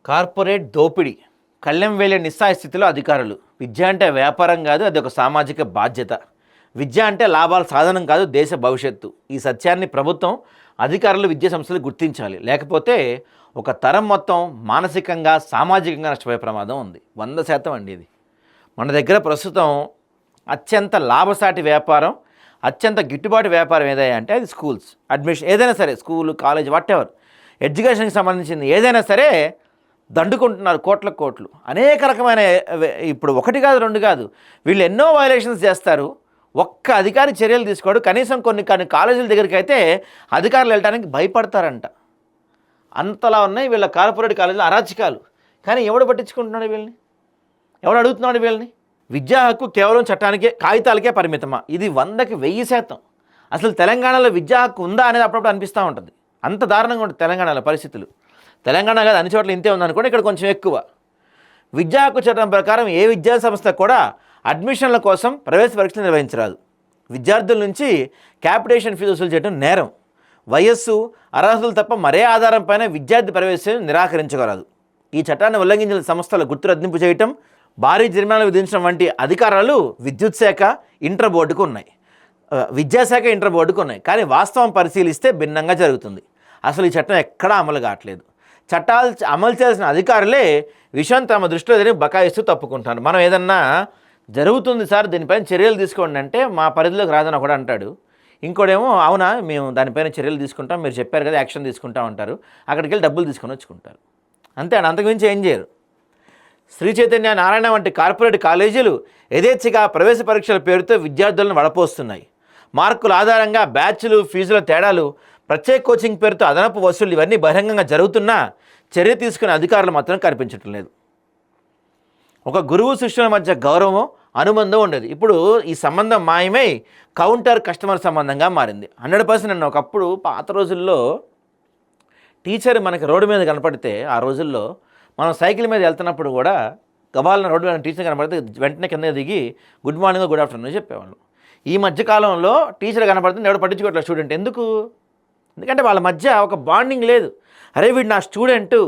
Corporate దోపిడీ కళ్ళెం వేలే నిస్సహాయ స్థితిలో అధికారులు. విద్య అంటే వ్యాపారం కాదు, అది ఒక సామాజిక బాధ్యత. విద్య అంటే లాభాల సాధనం కాదు, దేశ భవిష్యత్తు. ఈ సత్యాన్ని ప్రభుత్వం, అధికారులు, విద్యా సంస్థలు గుర్తించాలి. లేకపోతే ఒక తరం మొత్తం మానసికంగా, సామాజికంగా నష్టపోయే ప్రమాదం ఉంది. 100% అండి. ఇది మన దగ్గర ప్రస్తుతం అత్యంత లాభసాటి వ్యాపారం, అత్యంత గిట్టుబాటు వ్యాపారం ఏదైనా అంటే అది స్కూల్స్ అడ్మిషన్. ఏదైనా సరే, స్కూలు, కాలేజ్, వాట్ ఎవర్, ఎడ్యుకేషన్కి సంబంధించింది ఏదైనా సరే దండుకుంటున్నారు కోట్ల కోట్లు. అనేక రకమైన, ఇప్పుడు ఒకటి కాదు రెండు కాదు, వీళ్ళు ఎన్నో వైలేషన్స్ చేస్తారు. ఒక్క అధికారి చర్యలు తీసుకోడు. కనీసం కొన్ని కాలేజీల దగ్గరికి అయితే అధికారులు వెళ్ళడానికి భయపడతారంట. అంతలా ఉన్నాయి వీళ్ళ కార్పొరేట్ కాలేజీలు అరాచకాలు. కానీ ఎవడు పట్టించుకుంటున్నాడు వీళ్ళని? ఎవడు అడుగుతున్నాడు వీళ్ళని? విద్యా హక్కు కేవలం చట్టానికే, కాగితాలకే పరిమితమా? ఇది 100కి 1000%. అసలు తెలంగాణలో విద్యా హక్కు ఉందా అనేది అప్పుడప్పుడు అనిపిస్తూ ఉంటుంది. అంత దారుణంగా ఉంటుంది తెలంగాణలో పరిస్థితులు. తెలంగాణ కాదు, అన్ని చోట్ల ఇంతే ఉందనుకోండి, ఇక్కడ కొంచెం ఎక్కువ. విద్యా హక్కు చట్టం ప్రకారం ఏ విద్యా సంస్థ కూడా అడ్మిషన్ల కోసం ప్రవేశ పరీక్షలు నిర్వహించరాదు. విద్యార్థుల నుంచి క్యాపిటేషన్ ఫీజు వసూలు చేయడం నేరం. వయస్సు, అర్హతలు తప్ప మరే ఆధారం పైన విద్యార్థి ప్రవేశం నిరాకరించగలదు. ఈ చట్టాన్ని ఉల్లంఘించిన సంస్థల గుర్తు రద్దింపు చేయటం, భారీ జరిమానాలు విధించడం వంటి అధికారాలు విద్యుత్ శాఖ, ఇంటర్ బోర్డుకు ఉన్నాయి. విద్యాశాఖ, ఇంటర్ బోర్డుకు ఉన్నాయి. కానీ వాస్తవం పరిశీలిస్తే భిన్నంగా జరుగుతుంది. అసలు ఈ చట్టం ఎక్కడా అమలు కావట్లేదు. చట్టాలు అమలు చేయాల్సిన అధికారులే విషయం తమ దృష్టిలో జరిగి బకాయిస్తూ తప్పుకుంటారు. మనం ఏదన్నా జరుగుతుంది సార్, దీనిపైన చర్యలు తీసుకోండి అంటే మా పరిధిలోకి రాదని ఒకడు అంటాడు. ఇంకోడేమో అవునా మేము దానిపైన చర్యలు తీసుకుంటాం, మీరు చెప్పారు కదా యాక్షన్ తీసుకుంటాం అంటారు. అక్కడికి వెళ్ళి డబ్బులు తీసుకొని వచ్చుకుంటారు. అంతే, అంతకుమించి ఏం చేయరు. శ్రీ చైతన్య, నారాయణ వంటి కార్పొరేట్ కాలేజీలు యథేచ్ఛగా ప్రవేశ పరీక్షల పేరుతో విద్యార్థులను వడపోస్తున్నాయి. మార్కుల ఆధారంగా బ్యాచ్లు, ఫీజుల తేడాలు, ప్రత్యేక కోచింగ్ పేరుతో అదనపు వసూళ్లు, ఇవన్నీ బహిరంగంగా జరుగుతున్నా చర్య తీసుకునే అధికారులు మాత్రం కనిపించటం లేదు. ఒక గురువు శిష్యుల మధ్య గౌరవం, అనుబంధం ఉండేది. ఇప్పుడు ఈ సంబంధం మాయమై కౌంటర్ కస్టమర్ సంబంధంగా మారింది. 100% నేను ఒకప్పుడు పాత రోజుల్లో టీచర్ మనకి రోడ్డు మీద కనపడితే, ఆ రోజుల్లో మనం సైకిల్ మీద వెళ్తున్నప్పుడు కూడా గబాలన రోడ్డు మీద టీచర్ కనపడితే వెంటనే కింద దిగి గుడ్ మార్నింగ్, గుడ్ ఆఫ్టర్నూన్ చెప్పేవాళ్ళు. ఈ మధ్యకాలంలో టీచర్ కనపడుతుంది, ఎవడు పట్టించుకోవట్లేదు స్టూడెంట్. ఎందుకంటే వాళ్ళ మధ్య ఒక బాండింగ్ లేదు. అరే వీడు నా స్టూడెంటు,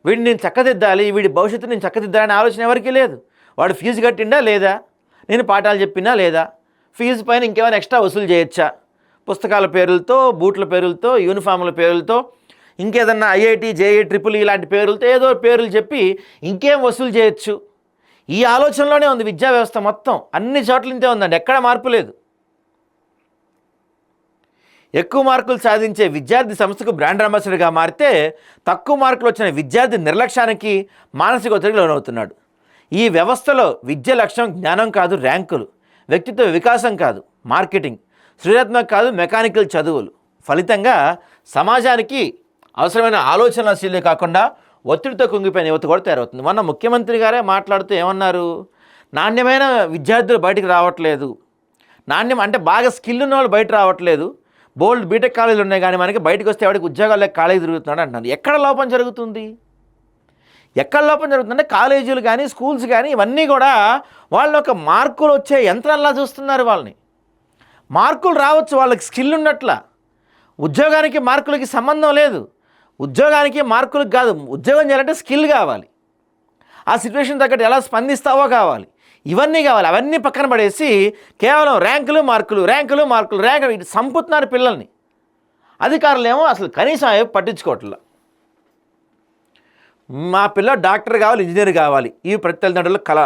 వీడిని నేను చక్కదిద్దాలి, వీడి భవిష్యత్తు నేను చక్కదిద్దాలనే ఆలోచన ఎవరికీ లేదు. వాడు ఫీజు కట్టిండా లేదా, నేను పాఠాలు చెప్పినా లేదా, ఫీజు పైన ఇంకేమైనా ఎక్స్ట్రా వసూలు చేయొచ్చా, పుస్తకాల పేర్లతో, బూట్ల పేర్లతో, యూనిఫామ్ల పేర్లతో, ఇంకేదన్నా ఐఐటి, జేఈ, ట్రిపుల్ ఇలాంటి పేర్లతో ఏదో పేర్లు చెప్పి ఇంకేం వసూలు చేయొచ్చు. ఈ ఆలోచనలోనే ఉంది విద్యా వ్యవస్థ మొత్తం. అన్ని చోట్ల ఇంతే ఉందండి, ఎక్కడ మార్పు లేదు. ఎక్కువ మార్కులు సాధించే విద్యార్థి సంస్థకు బ్రాండ్ అంబాసిడర్గా మారితే, తక్కువ మార్కులు వచ్చిన విద్యార్థి నిర్లక్ష్యానికి, మానసిక ఒత్తిడికి లోనవుతున్నాడు. ఈ వ్యవస్థలో విద్య లక్ష్యం జ్ఞానం కాదు, ర్యాంకులు, వ్యక్తిత్వ వికాసం కాదు, మార్కెటింగ్, సృజనాత్మక కాదు, మెకానికల్ చదువులు. ఫలితంగా సమాజానికి అవసరమైన ఆలోచనశీలే కాకుండా ఒత్తిడితో కుంగిపోయిన యువత కూడా తయారవుతుంది. మొన్న ముఖ్యమంత్రి గారే మాట్లాడుతూ ఏమన్నారు, నాణ్యమైన విద్యార్థులు బయటికి రావట్లేదు, నాణ్యం అంటే బాగా స్కిల్ ఉన్న వాళ్ళు బయట రావట్లేదు, బోల్డ్ బీటెక్ కాలేజీలు ఉన్నాయి కానీ మనకి బయటకు వస్తే ఎవరికి ఉద్యోగాలు కాలేజీ తిరుగుతున్నాడు అంటున్నారు. ఎక్కడ లోపం జరుగుతుంది? ఎక్కడ లోపం జరుగుతుందంటే కాలేజీలు కానీ, స్కూల్స్ కానీ, ఇవన్నీ కూడా వాళ్ళు ఒక మార్కులు వచ్చే యంత్రాల్లా చూస్తున్నారు. వాళ్ళని మార్కులు రావచ్చు, వాళ్ళకి స్కిల్ ఉన్నట్ల. ఉద్యోగానికి మార్కులకి సంబంధం లేదు. ఉద్యోగానికి మార్కులకు కాదు, ఉద్యోగం చేయాలంటే స్కిల్ కావాలి, ఆ సిచ్యువేషన్ తగ్గట్టు ఎలా స్పందిస్తావో కావాలి, ఇవన్నీ కావాలి. అవన్నీ పక్కన పడేసి కేవలం ర్యాంకులు మార్కులు, ర్యాంకులు మార్కులు, ర్యాంకులు, ఇటు సంపుతున్నారు పిల్లల్ని. అధికారులు ఏమో అసలు కనీసం అవి పట్టించుకోవట్లేదు. మా పిల్లలు డాక్టర్ కావాలి, ఇంజనీర్ కావాలి, ఇవి ప్రతి తల్లిదండ్రుల కళ.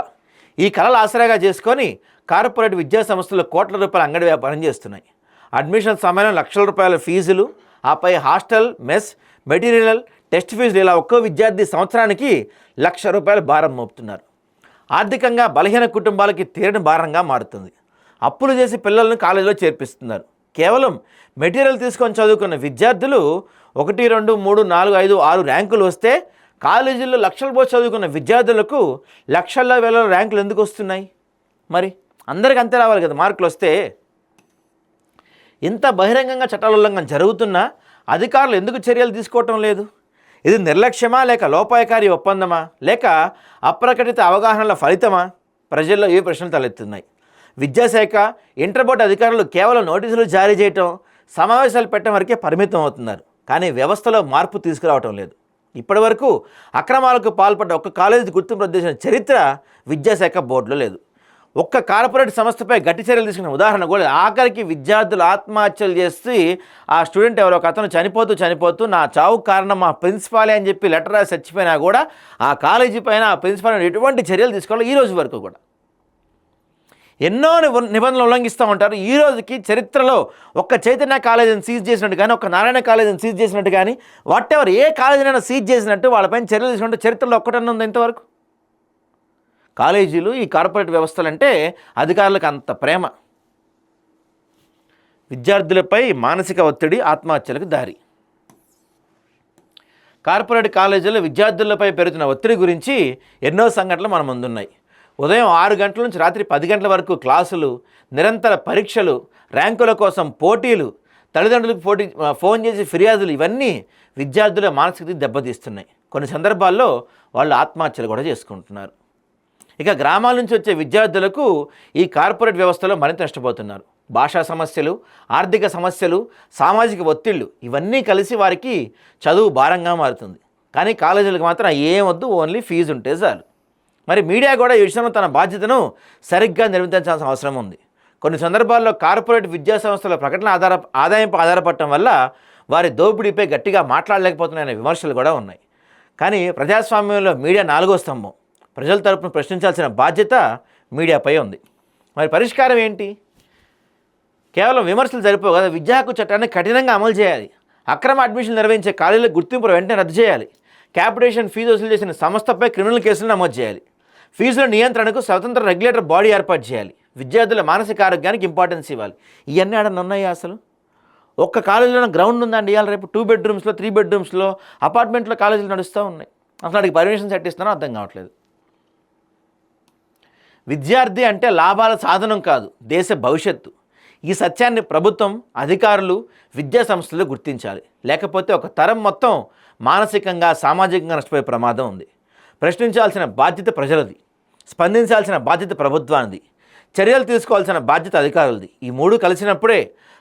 ఈ కళలు ఆసరాగా చేసుకొని కార్పొరేట్ విద్యా సంస్థలు కోట్ల రూపాయల అంగడి వ్యాపారం చేస్తున్నాయి. అడ్మిషన్ సమయంలో లక్షల రూపాయల ఫీజులు, ఆపై హాస్టల్, మెస్, మెటీరియల్, టెస్ట్ ఫీజులు, ఇలా ఒక్కో విద్యార్థి సంవత్సరానికి ₹1,00,000 భారం మోపుతున్నారు. ఆర్థికంగా బలహీన కుటుంబాలకి తీరని భారంగా మారుతుంది. అప్పులు చేసి పిల్లలను కాలేజీలో చేర్పిస్తున్నారు. కేవలం మెటీరియల్ తీసుకొని చదువుకున్న విద్యార్థులు 1, 2, 3, 4, 5, 6 ర్యాంకులు వస్తే, కాలేజీల్లో లక్షలు పోసి చదువుకున్న విద్యార్థులకు లక్షల వేల ర్యాంకులు ఎందుకు వస్తున్నాయి? మరి అందరికీ అంతే రావాలి కదా మార్కులు వస్తే. ఇంత బహిరంగంగా చట్టాల ఉల్లంఘన జరుగుతున్నా అధికారులు ఎందుకు చర్యలు తీసుకోవటం లేదు? ఇది నిర్లక్ష్యమా, లేక లోపాయకారి ఒప్పందమా, లేక అప్రకటిత అవగాహనల ఫలితమా? ప్రజల్లో ఈ ప్రశ్నలు తలెత్తున్నాయి. విద్యాశాఖ, ఇంటర్ బోర్డు అధికారులు కేవలం నోటీసులు జారీ చేయటం, సమావేశాలు పెట్టడం వరకే పరిమితం అవుతున్నారు. కానీ వ్యవస్థలో మార్పు తీసుకురావటం లేదు. ఇప్పటి వరకు అక్రమాలకు పాల్పడ్డ ఒక్క కాలేజీ గుర్తింపు రద్దు చేసిన చరిత్ర విద్యాశాఖ బోర్డులో లేదు. ఒక్క కార్పొరేట్ సంస్థపై గట్టి చర్యలు తీసుకున్న ఉదాహరణ కూడా ఆఖరికి విద్యార్థులు ఆత్మహత్యలు చేసి ఆ స్టూడెంట్ ఎవరో ఒక అతను చనిపోతూ నా చావుకు కారణం మా ప్రిన్సిపాలే అని చెప్పి లెటర్ రాసి చచ్చిపోయినా కూడా ఆ కాలేజీ పైన ఆ ప్రిన్సిపాల్ ఎటువంటి చర్యలు తీసుకోవాలి ఈ రోజు వరకు కూడా. ఎన్నో నిబంధనలు ఉల్లంఘిస్తూ ఉంటారు. ఈ రోజుకి చరిత్రలో ఒక్క చైతన్య కాలేజీని సీజ్ చేసినట్టు కానీ, ఒక్క నారాయణ కాలేజీని సీజ్ చేసినట్టు కానీ, వాటెవర్ ఏ కాలేజీనైనా సీజ్ చేసినట్టు వాళ్ళపైన చర్యలు తీసుకుంటే చరిత్రలో ఒక్కటన్నా ఉంది ఇంతవరకు? కాలేజీలు, ఈ కార్పొరేట్ వ్యవస్థలు అంటే అధికారులకు అంత ప్రేమ. విద్యార్థులపై మానసిక ఒత్తిడి ఆత్మహత్యలకు దారి. కార్పొరేట్ కాలేజీలో విద్యార్థులపై పెరుగుతున్న ఒత్తిడి గురించి ఎన్నో సంఘటనలు మన ముందున్నాయి. ఉదయం 6 గంటల నుంచి రాత్రి 10 గంటల వరకు క్లాసులు, నిరంతర పరీక్షలు, ర్యాంకుల కోసం పోటీలు, తల్లిదండ్రులకు ఫోన్ చేసి ఫిర్యాదులు, ఇవన్నీ విద్యార్థుల మానసిక దెబ్బతీస్తున్నాయి. కొన్ని సందర్భాల్లో వాళ్ళు ఆత్మహత్యలు కూడా చేసుకుంటున్నారు. ఇక గ్రామాల నుంచి వచ్చే విద్యార్థులకు ఈ కార్పొరేట్ వ్యవస్థలో మరింత నష్టపోతున్నారు. భాషా సమస్యలు, ఆర్థిక సమస్యలు, సామాజిక ఒత్తిళ్లు ఇవన్నీ కలిసి వారికి చదువు భారంగా మారుతుంది. కానీ కాలేజీలకు మాత్రం ఏం వద్దు, ఓన్లీ ఫీజు ఉంటే చాలు. మరి మీడియా కూడా ఈ విషయంలో తన బాధ్యతను సరిగ్గా నిర్వర్తించాల్సిన అవసరం ఉంది. కొన్ని సందర్భాల్లో కార్పొరేట్ విద్యా సంస్థల ప్రకటన ఆదాయంపై ఆధారపడటం వల్ల వారి దోపిడీపై గట్టిగా మాట్లాడలేకపోతున్నాయనే విమర్శలు కూడా ఉన్నాయి. కానీ ప్రజాస్వామ్యంలో మీడియా 4వ స్తంభం. ప్రజల తరపున ప్రశ్నించాల్సిన బాధ్యత మీడియాపై ఉంది. మరి పరిష్కారం ఏంటి? కేవలం విమర్శలు సరిపోవు కదా, విద్యా హక్కు చట్టాన్ని కఠినంగా అమలు చేయాలి. అక్రమ అడ్మిషన్లు నిర్వహించే కాలేజీలకు గుర్తింపు వెంటనే రద్దు చేయాలి. క్యాపిటేషన్ ఫీజు వసూలు చేసిన సంస్థపై క్రిమినల్ కేసులు నమోదు చేయాలి. ఫీజుల నియంత్రణకు స్వతంత్ర రెగ్యులేటర్ బాడీ ఏర్పాటు చేయాలి. విద్యార్థుల మానసిక ఆరోగ్యానికి ఇంపార్టెన్స్ ఇవ్వాలి. ఇవన్నీ ఆడన్నా ఉన్నాయా? అసలు ఒక్క కాలేజీలో గ్రౌండ్ ఉందండి. ఇవాళ రేపు 2 బెడ్రూమ్స్లో 3 బెడ్రూమ్స్లో అపార్ట్మెంట్లో కాలేజీలు నడుస్తూ ఉన్నాయి. అసలు వాడికి పర్మిషన్ సెట్ ఇస్తానో అర్థం కావట్లేదు. విద్యార్థి అంటే లాభాల సాధనం కాదు, దేశ భవిష్యత్తు. ఈ సత్యాన్ని ప్రభుత్వం, అధికారులు, విద్యా సంస్థలు గుర్తించాలి. లేకపోతే ఒక తరం మొత్తం మానసికంగా, సామాజికంగా నష్టపోయే ప్రమాదం ఉంది. ప్రశ్నించాల్సిన బాధ్యత ప్రజలది, స్పందించాల్సిన బాధ్యత ప్రభుత్వానిది, చర్యలు తీసుకోవాల్సిన బాధ్యత అధికారులది. ఈ 3 కలిసినప్పుడే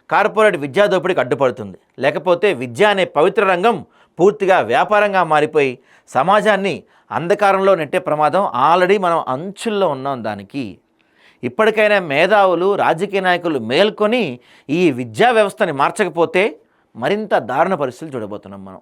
కార్పొరేట్ విద్యా దోపిడీకి అడ్డుపడుతుంది. లేకపోతే విద్య అనే పవిత్ర రంగం పూర్తిగా వ్యాపారంగా మారిపోయి సమాజాన్ని అంధకారంలో నెట్టే ప్రమాదం ఆల్రెడీ మనం అంచుల్లో ఉన్నాం. దానికి ఇప్పటికైనా మేధావులు, రాజకీయ నాయకులు మేల్కొని ఈ విద్యా వ్యవస్థని మార్చకపోతే మరింత దారుణ పరిస్థితులు చూడబోతున్నాం మనం.